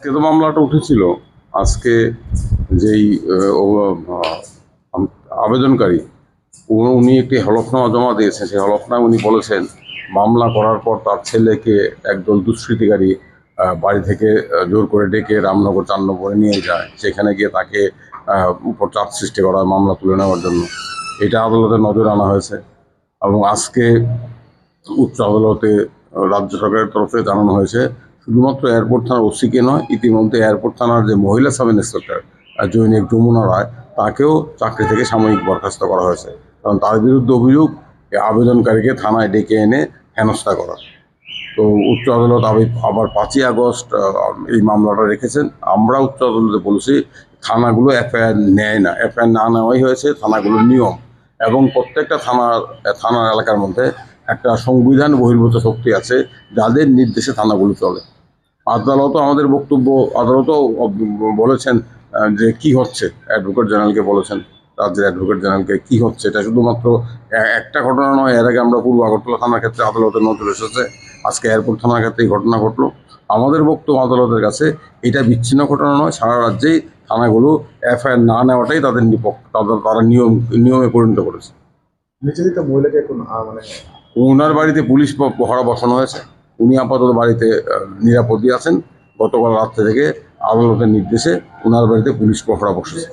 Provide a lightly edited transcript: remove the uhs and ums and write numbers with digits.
আজকে তো মামলাটা উঠেছিল। আজকে যেই আবেদনকারী উনি একটি হলফনামা জমা দিয়েছেন, সেই হলফনামায় উনি বলেছেন মামলা করার পর তার ছেলেকে একদল দুষ্কৃতিকারী বাড়ি থেকে জোর করে ডেকে রামনগর 4 নম্বরে নিয়ে যায়। সেখানে গিয়ে তাকে উপর চাপ সৃষ্টি করা হয় মামলা তুলে নেওয়ার জন্য। এটা আদালতের নজরে আনা হয়েছে এবং আজকে উচ্চ আদালতে রাজ্য সরকারের তরফে জানানো হয়েছে শুধুমাত্র এয়ারপোর্ট থানার ওসিকে নয়, ইতিমধ্যে এয়ারপোর্ট থানার যে মহিলা সাব ইন্সপেক্টর জৈনিক যমুনা রায়, তাকেও চাকরি থেকে সাময়িক বরখাস্ত করা হয়েছে। কারণ তার বিরুদ্ধে অভিযোগ আবেদনকারীকে থানায় ডেকে এনে হেনস্থা করা। তো উচ্চ আদালত আবার 5ই আগস্ট এই মামলাটা রেখেছেন। আমরা উচ্চ আদালতে বলেছি থানাগুলো এফআইআর নেয় না, এফআইআর না নেওয়াই হয়েছে থানাগুলোর নিয়ম। এবং প্রত্যেকটা থানার এলাকার মধ্যে একটা সংবিধান বহির্ভূত শক্তি আছে যাদের নির্দেশে থানাগুলো চলে। আদালতও আমাদের বক্তব্য, আদালতও বলেছেন যে কি হচ্ছে, অ্যাডভোকেট জেনারেলকে বলেছেন, রাজ্যের অ্যাডভোকেট জেনারেলকে কি হচ্ছে। এটা শুধুমাত্র একটা ঘটনা নয়, এর আগে আমরা পূর্ব আগরতলা থানার ক্ষেত্রে আদালতের নজরে এসেছে, আজকে এয়ারপোর্ট থানার ক্ষেত্রে এই ঘটনা ঘটলো। আমাদের বক্তব্য আদালতের কাছে এটা বিচ্ছিন্ন ঘটনা নয়, সারা রাজ্যেই থানাগুলো এফআইআর না নেওয়াটাই তাদের তারা নিয়মে পরিণত করেছে। নিচেদিত মহিলাকে এখন মানে ওনার বাড়িতে পুলিশ পহরা বসানো হয়েছে। উনি আপাতত বাড়িতে নিরাপদে আছেন। গতকাল রাত্রে থেকে আদালতের নির্দেশে ওনার বাড়িতে পুলিশ পহরা বসেছে।